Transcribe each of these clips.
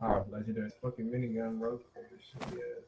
Oh, legendary fucking minigun, bro. Shit, yeah.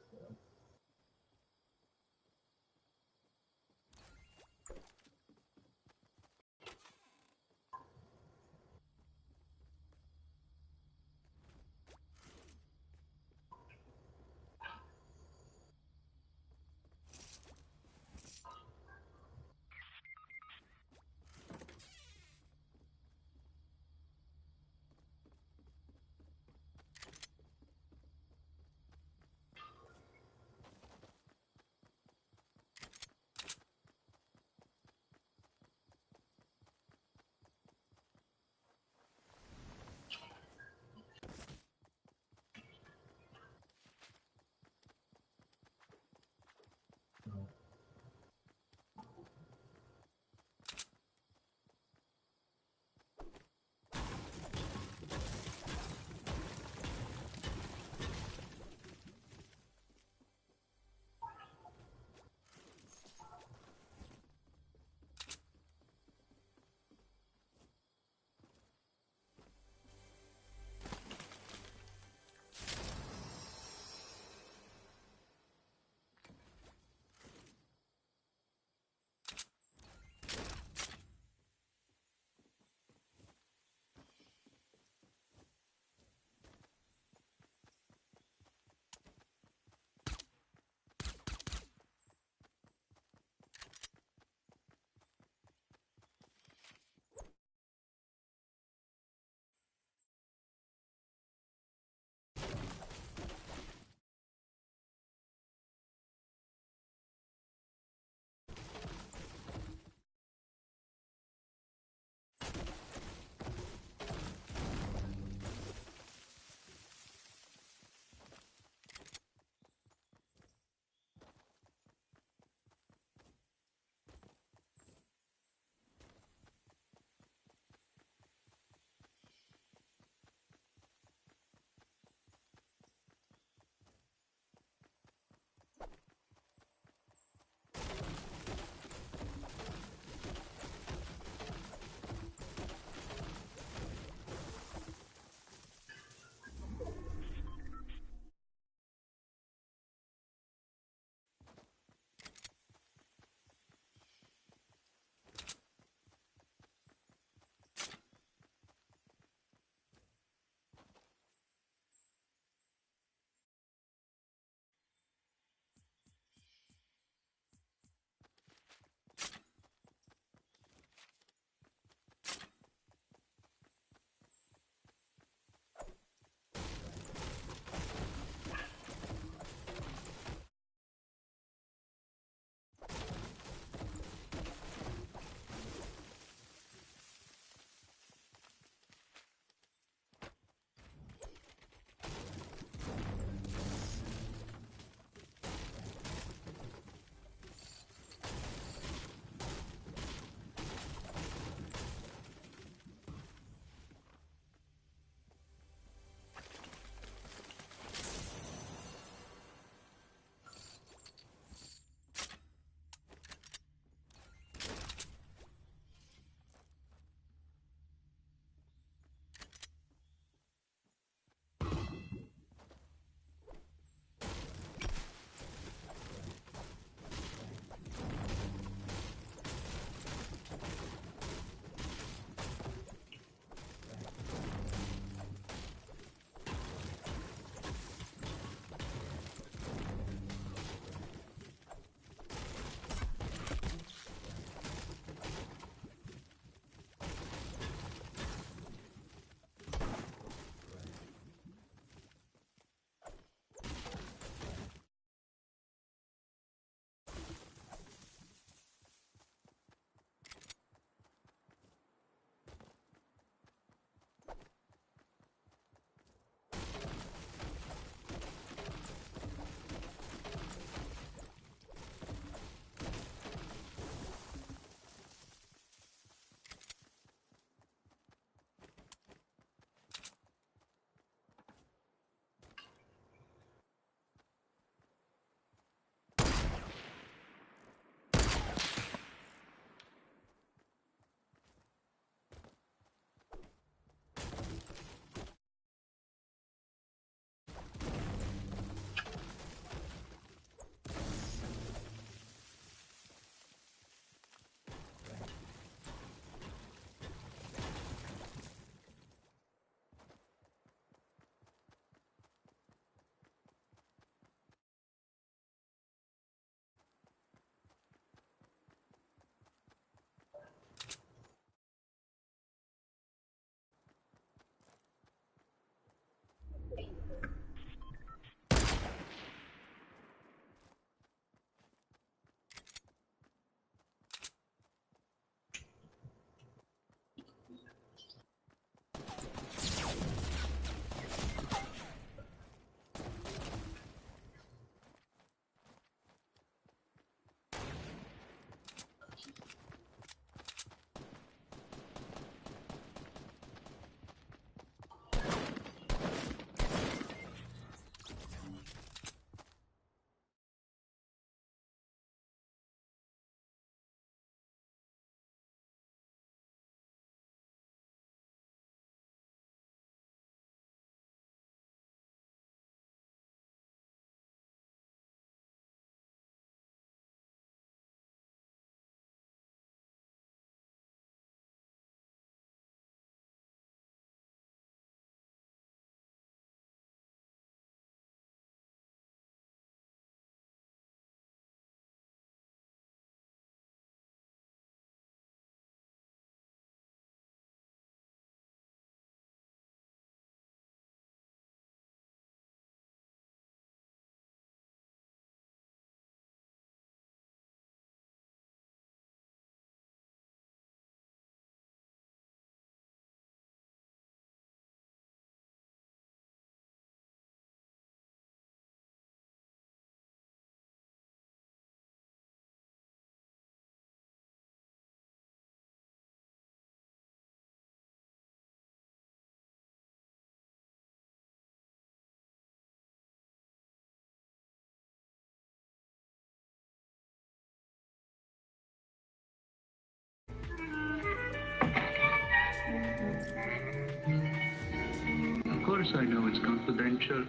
course I know it's confidential.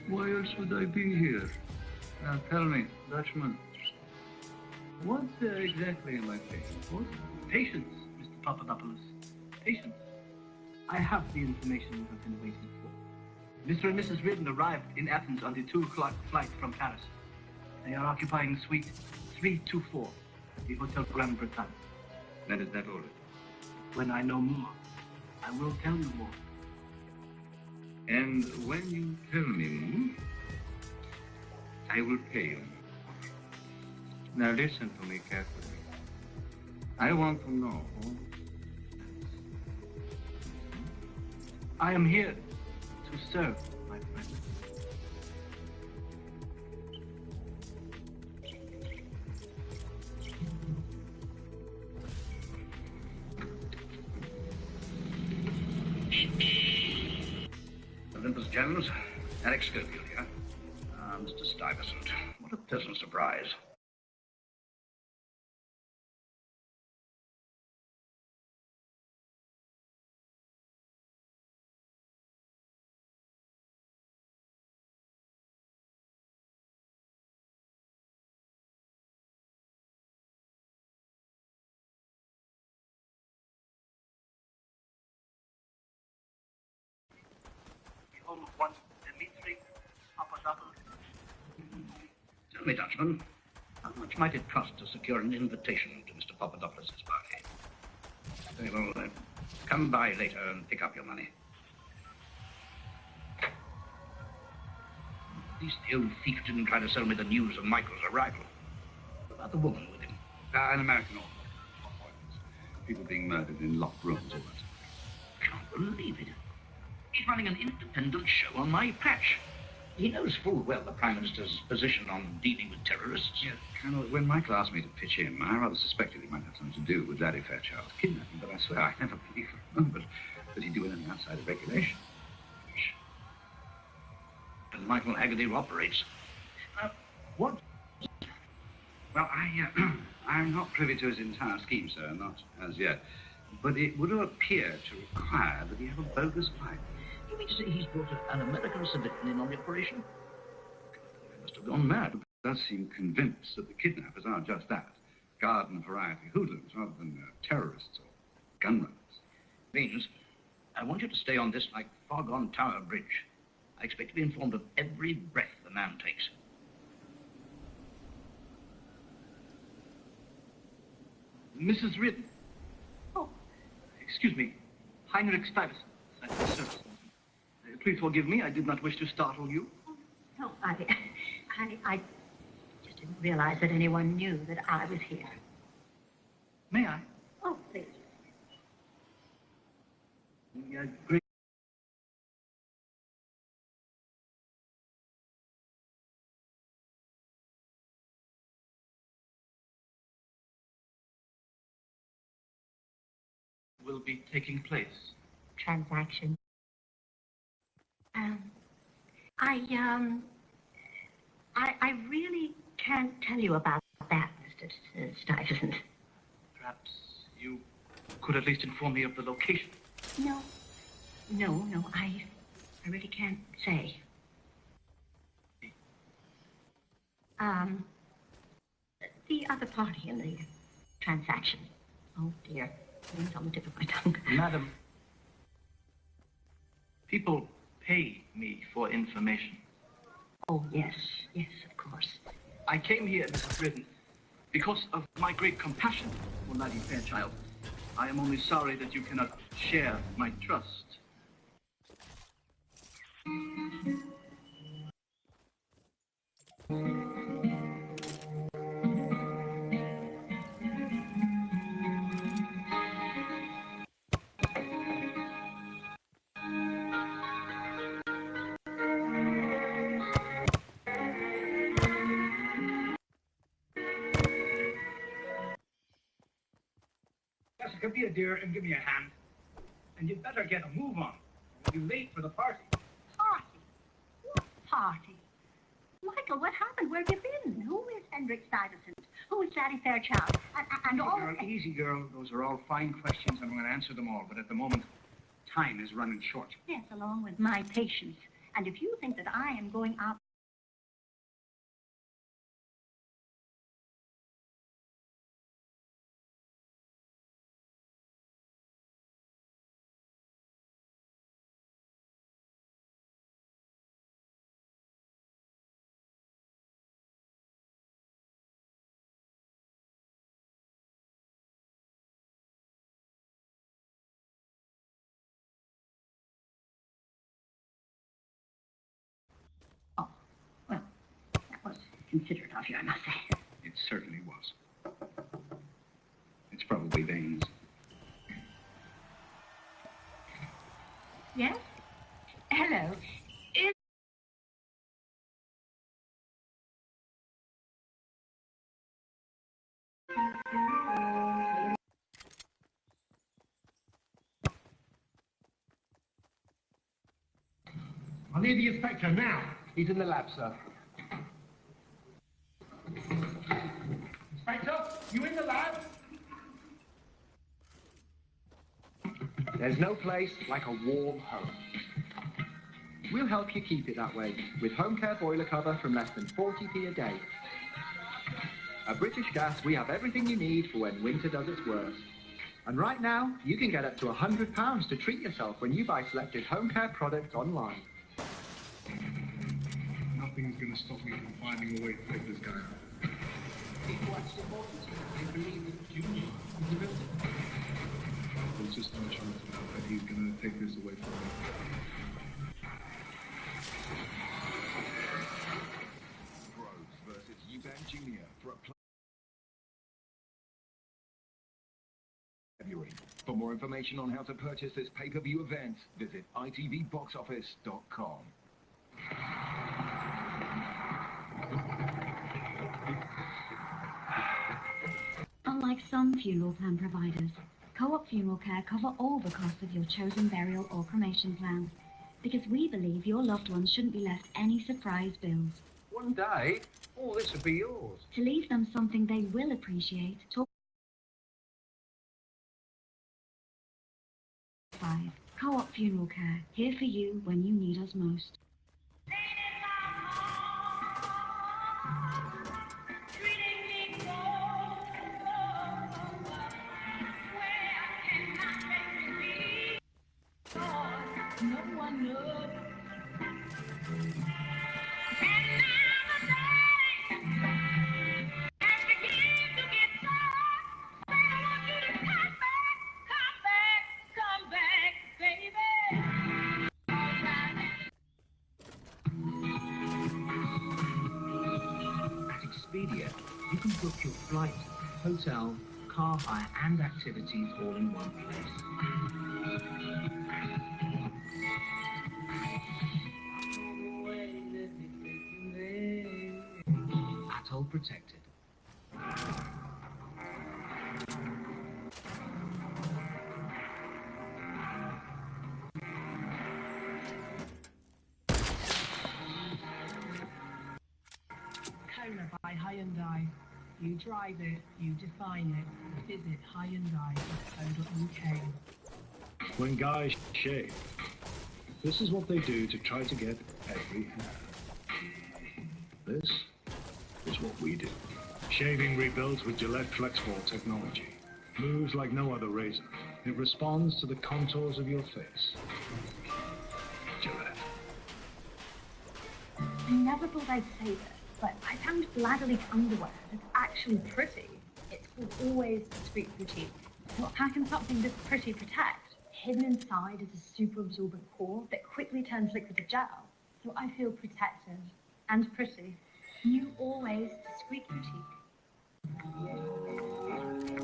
Why else would I be here? Now tell me, Dutchman, what exactly am I paying for? Patience, Mr. Papadopoulos. Patience. I have the information you have been waiting for. Mr. and Mrs. Ridden arrived in Athens on the 2 o'clock flight from Paris. They are occupying suite 324 at the Hotel Grand Bretagne. When is that all? When I know more, I will tell you more. And when you tell me more, I will pay you. Now listen to me carefully. I want to know. I am here to serve, my friend. Olympus Jones, Alex Schofield here. Mr. Stuyvesant, what a pleasant surprise. The home of one Dmitri Papadopoulos. Tell me, Dutchman, how much might it cost to secure an invitation to Mr. Papadopoulos' party? Very well, come by later and pick up your money. At least the old thief didn't try to sell me the news of Michael's arrival. What about the woman with him? An American author. People being murdered in locked rooms. I can't believe it. He's running an independent show on my patch. He knows full well the Prime Minister's position on dealing with terrorists. Yes, Colonel, when Michael asked me to pitch in, I rather suspected he might have something to do with Laddie Fairchild's kidnapping, but I swear I never believed for a moment that he'd do anything outside of regulation. And Michael Haggerty operates. What? Well, I'm not privy to his entire scheme, sir, not as yet. But it would appear to require that he have a bogus flight. You mean to say he's brought an American civilian in on the operation? He must have gone mad. He does seem convinced that the kidnappers are just that. Garden variety hoodlums rather than terrorists or gunrunners. Means, I want you to stay on this like fog on Tower Bridge. I expect to be informed of every breath the man takes. Mrs. Ridden. Oh, excuse me. Heinrich Stuyvesant. At your service. Please forgive me. I did not wish to startle you. No, I just didn't realize that anyone knew that I was here. May I? Oh, please. Great. Will be taking place. Transaction. I really can't tell you about that, Mr. Stuyvesant. Perhaps you could at least inform me of the location. No, I really can't say. The other party in the transaction. Oh, dear. It's on the tip of my tongue. Madam, people pay me for information. Oh, yes, of course. I came here, Mrs. Ridden, because of my great compassion for Laddie Fairchild. I am only sorry that you cannot share my trust. Come here, dear, and give me a hand. And you'd better get a move on. You'll be late for the party. Party? What party? Michael, what happened? Where have you been? Who is Hendrik Stuyvesant? Who is Laddie Fairchild? And all... Girl, easy, girl. Those are all fine questions. I'm going to answer them all. But at the moment, time is running short. Yes, along with my patience. And if you think that I am going out... Oh, well, that was considerate of you, I must say. It certainly was. It's probably veins. Yes? Hello. Is... I need the inspector now. He's in the lab, sir. Inspector, you in the lab? There's no place like a warm home. We'll help you keep it that way with home care boiler cover from less than 40p a day. At British Gas, we have everything you need for when winter does its worst. And right now, you can get up to £100 to treat yourself when you buy selected home care products online. Nothing's going to stop me from finding a way to take this guy out. People at supporters, they believe that Junior is the villain. There's just no chance now that he's going to take this away from me. Groves versus Eubank Jr. for a February. For more information on how to purchase this pay-per-view event, visit itvboxoffice.com. Unlike some funeral plan providers, Co-op Funeral Care cover all the costs of your chosen burial or cremation plan, because we believe your loved ones shouldn't be left any surprise bills. One day, all this will be yours. To leave them something they will appreciate, talk 5. Co-op Funeral Care, here for you when you need us most. No one knows. At Expedia, you can book your flight, hotel, car hire, and activities all in one place. Atoll protected. Kona by Hyundai. You drive it, you define it. Visit hyundai.co.uk. When guys shave, this is what they do to try to get every hair. This is what we do. Shaving rebuilds with Gillette FlexBall technology. Moves like no other razor. It responds to the contours of your face. Gillette. I never thought I'd say this, but I found Bladderleak underwear that's actually pretty. It's called Always Discreet Boutique. Not packing something this pretty protect. Hidden inside is a super absorbent core that quickly turns liquid to gel. So I feel protected and pretty. New Always Discreet Boutique.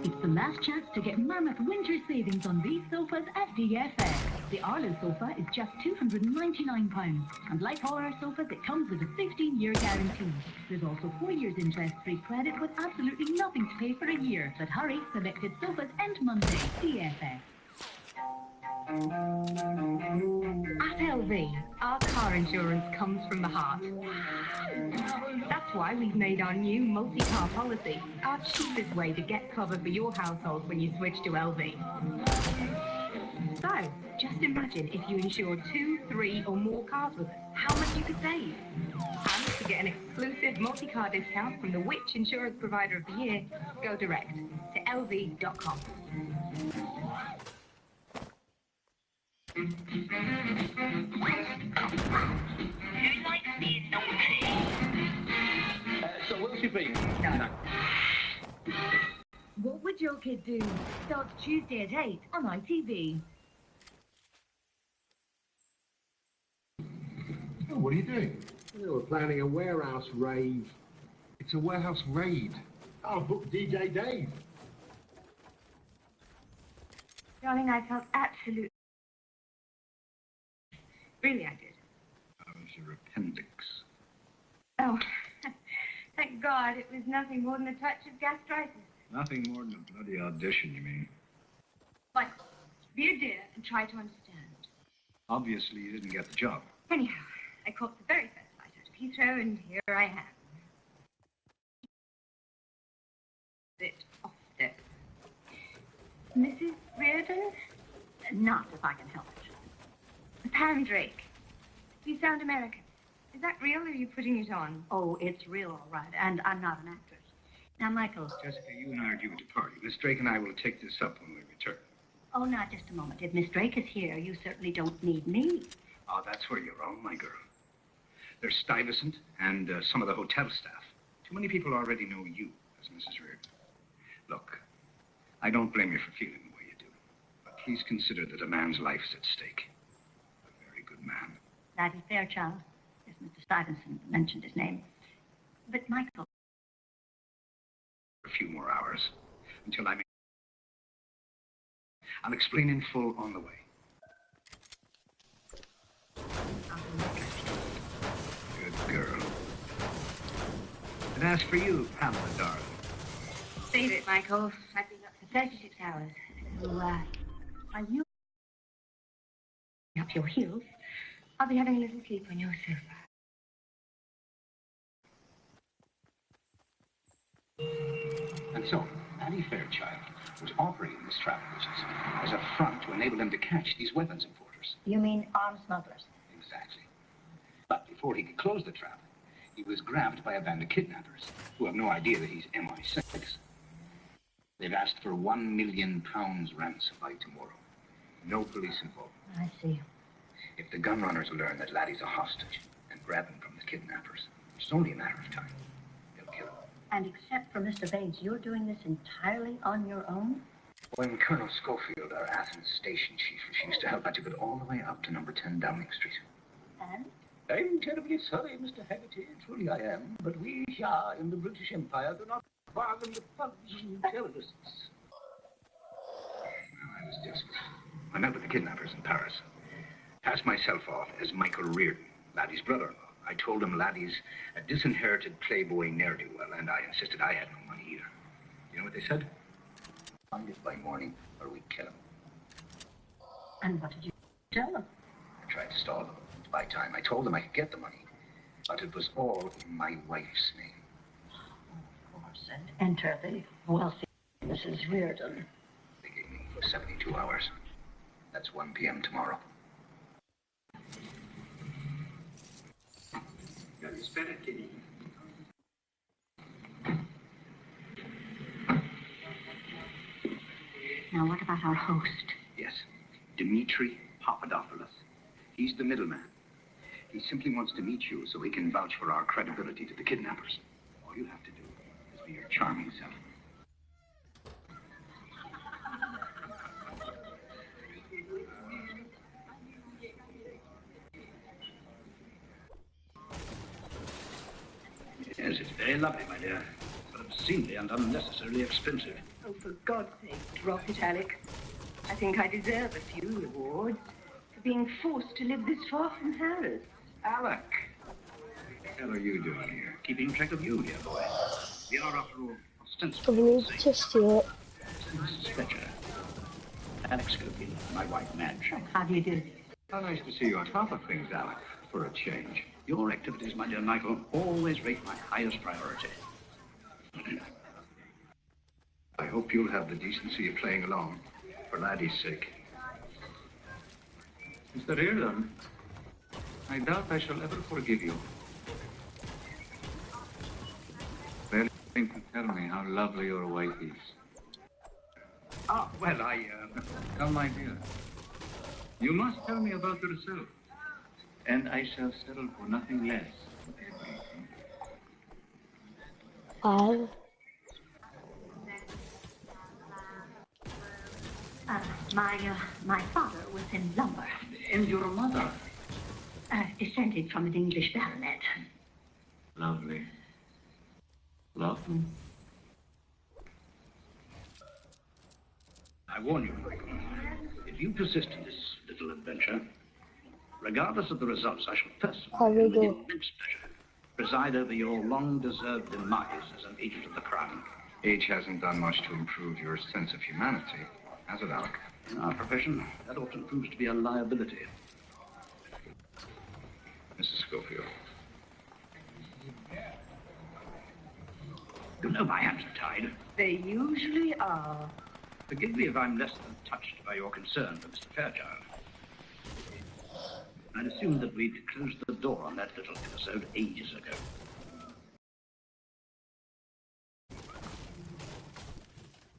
It's the last chance to get mammoth winter savings on these sofas at DFS. The Arlo sofa is just £299. And like all our sofas, it comes with a 15-year guarantee. There's also 4 years interest-free credit with absolutely nothing to pay for a year. But hurry, selected sofas end Monday. DFS. At LV, our car insurance comes from the heart. That's why we've made our new multi-car policy, our cheapest way to get cover for your household when you switch to LV. So, just imagine if you insure 2, 3 or more cars with us, how much you could save. And to get an exclusive multi-car discount from the Which Insurance Provider of the Year, go direct to lv.com. So what's your fee? What would your kid do? Starts Tuesday at 8 on ITV. Oh, what are you doing? We're planning a warehouse rave. It's a warehouse raid. I'll book DJ Dave. Darling, I felt absolute. Really, I did. How was your appendix? Oh, thank God, it was nothing more than a touch of gastritis. Nothing more than a bloody audition, you mean? Michael, be a dear and try to understand. Obviously, you didn't get the job. Anyhow, I caught the very first flight out of Heathrow, and here I am. Bit off there. Mrs. Reardon? Not if I can help it. Pam Drake. You sound American. Is that real, or are you putting it on? Oh, it's real, all right, and I'm not an actress. Now, Michael. Jessica, you and I are due at a party. Miss Drake and I will take this up when we return. Oh, now, just a moment. If Miss Drake is here, you certainly don't need me. Oh, that's where you're wrong, my girl. There's Stuyvesant and some of the hotel staff. Too many people already know you as Mrs. Reardon. Look, I don't blame you for feeling the way you do. But please consider that a man's life is at stake. A very good man. Laddie Fairchild. Yes, Mr. Stuyvesant mentioned his name. But, Michael. A few more hours until I'm... I'll explain in full on the way. Good girl. And as for you, Pamela, darling. Save it, Michael. I've been up for 36 hours. So, are you Up your heels. I'll be having a little sleep on your sofa. And so, Laddie Fairchild was operating this travel agency as a front to enable them to catch these weapons importers. You mean arms smugglers? Exactly. But before he could close the trap, he was grabbed by a band of kidnappers who have no idea that he's MI6. They've asked for £1 million ransom by tomorrow. No police involved. I see. If the gun runners learn that Laddie's a hostage and grab him from the kidnappers, it's only a matter of time. They'll kill him. And except for Mr. Baines, you're doing this entirely on your own? When Colonel Schofield, our Athens station chief, refused to help, I took it all the way up to number 10 Downing Street. And? I'm terribly sorry, Mr. Haggerty. Truly I am. But we here in the British Empire do not bargain with thugs and terrorists. Well, I was desperate. I met with the kidnappers in Paris. Passed myself off as Michael Reardon, Laddie's brother-in-law. I told him Laddie's a disinherited playboy ne'er-do-well, and I insisted I had no money either. You know what they said? Find it by morning, or we kill him. And what did you tell them? I tried to stall them to buy time. I told them I could get the money, but it was all in my wife's name. Of course, and enter the wealthy Mrs. Reardon. They gave me for 72 hours. That's 1 p.m. tomorrow. Got to spend it, Kitty. Now, what about our host? Yes, Dmitri Papadopoulos. He's the middleman. He simply wants to meet you so he can vouch for our credibility to the kidnappers. All you have to do is be your charming self. Yes, it's very lovely, my dear, but obscenely and unnecessarily expensive. Oh, for God's sake, drop it, Alec. I think I deserve a few rewards for being forced to live this far from Paris. Alec! What the hell are you doing here? Keeping track of you, dear boy. We are, after all, ostensibly We need to see it. Mrs. Fletcher. Alex Schofield, my wife, Madge. How do you do? How nice to see you on top of things, Alec, for a change. Your activities, my dear Michael, always rate my highest priority. I hope you'll have the decency of playing along, for Laddie's sake. Mr. Reardon, I doubt I shall ever forgive you. Failing to tell me how lovely your wife is. Ah, well, Come, my dear. You must tell me about yourself, and I shall settle for nothing less. My father was in lumber. And your mother? Descended from an English baronet. Lovely. Lovely. I warn you, if you persist in this little adventure, regardless of the results, I shall personally, and with immense pleasure, preside over your long-deserved demise as an agent of the crown. Age hasn't done much to improve your sense of humanity, has it, Alec? In our profession, that often proves to be a liability. Mrs. Schofield. You know my hands are tied. They usually are. Forgive me if I'm less than touched by your concern for Mr. Fairchild. I'd assumed that we'd closed the door on that little episode ages ago.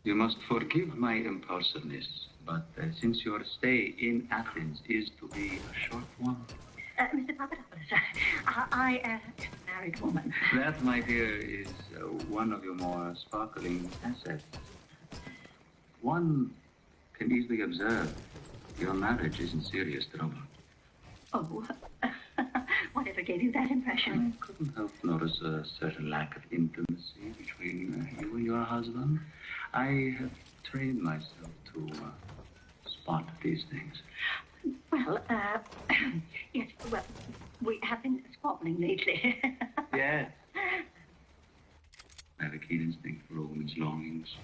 You must forgive my impulsiveness, but since your stay in Athens is to be a short one... Mr. Papadopoulos, I am a married woman. That, my dear, is one of your more sparkling assets. One can easily observe your marriage is in serious trouble. Oh, whatever gave you that impression? I couldn't help notice a certain lack of intimacy between you and your husband. I have trained myself to spot these things. Well, yes, well, we have been squabbling lately. Yes. I have a keen instinct for a woman's longings,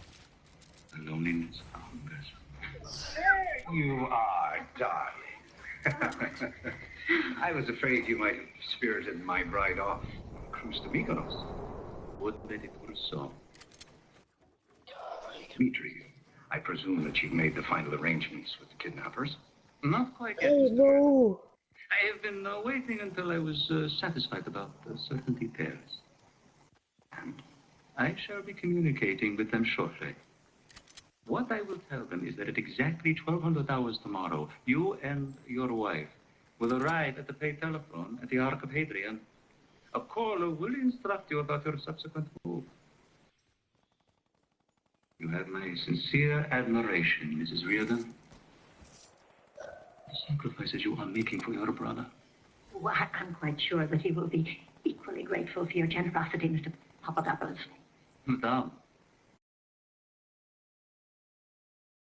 her loneliness, her hungers. There you are, darling. I was afraid you might have spirited my bride off on a cruise to Mykonos. Would that it were so. Dmitri, I presume that you've made the final arrangements with the kidnappers? Not quite yet. Hey, no. I have been waiting until I was satisfied about certain details. And I shall be communicating with them shortly. What I will tell them is that at exactly 1200 hours tomorrow, you and your wife will arrive at the paid telephone at the Ark of Hadrian. A caller will instruct you about your subsequent move. You have my sincere admiration, Mrs. Reardon. The sacrifices you are making for your brother. Well, I'm quite sure that he will be equally grateful for your generosity, Mr. Papadopoulos. Madame.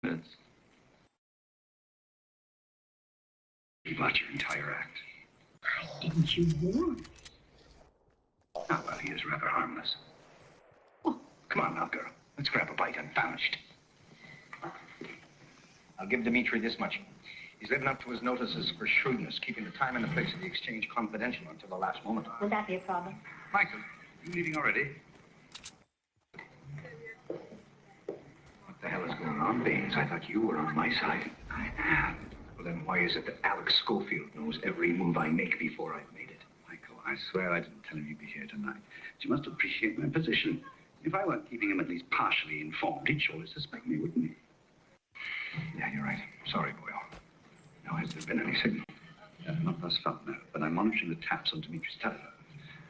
Yes. You bought your entire act. Why didn't you warn me? Ah, well, he is rather harmless. Oh, come on now, girl. Let's grab a bite and vanished. I'll give Dmitri this much. He's living up to his notices for shrewdness, keeping the time and the place of the exchange confidential until the last moment. Will that be a problem? Michael, you leaving already? What the hell is going on, Baines? I thought you were on my side. I am. Well, then why is it that Alex Schofield knows every move I make before I've made it? Michael, I swear I didn't tell him you'd be here tonight. But you must appreciate my position. If I weren't keeping him at least partially informed, he'd surely suspect me, wouldn't he? Yeah, you're right. Sorry, Boyle. Now, has there been any signal? Not thus far, no. But I'm monitoring the taps on Dimitri's telephone.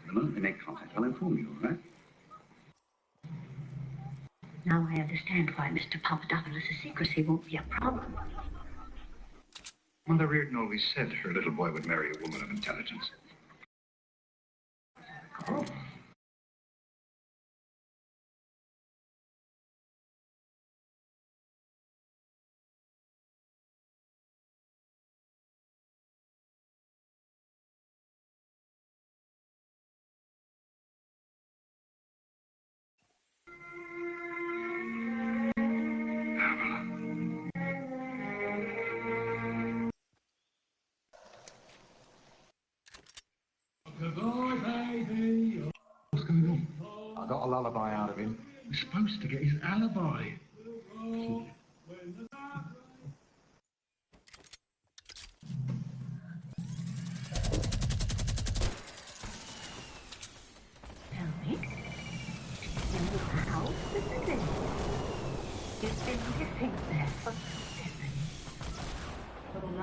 The moment they make contact, I'll inform you, all right? Now I understand why Mr. Papadopoulos' secrecy won't be a problem. Mother Reardon always said her little boy would marry a woman of intelligence. Oh. What's going on? I got a lullaby out of him. We're supposed to get his alibi.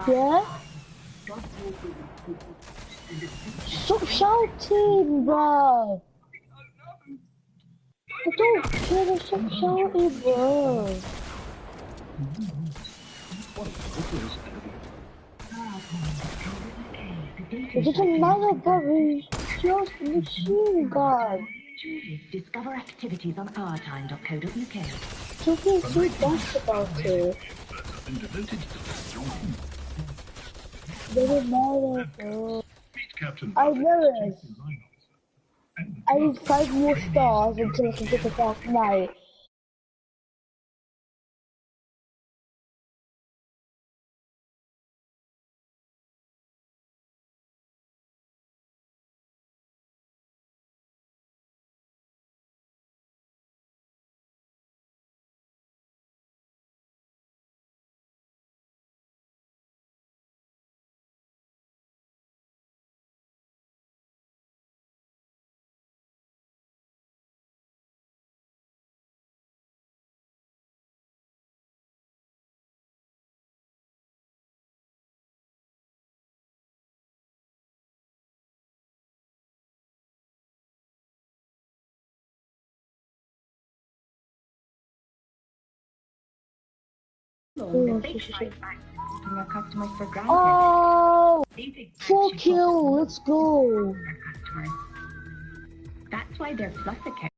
Yeah? Stop shouting, bro! I don't care, stop shouting, bro! It doesn't matter, bro, it's just machine gun! Discover activities on ourtime.co.uk. Talking too fast about it. Doesn't matter, bro. I know it. I need 5 more stars until I can get the Dark Knight. The big fight back taking our customers for granted. Oh! These exact 4 kill, let's go! customers. That's why their Plus account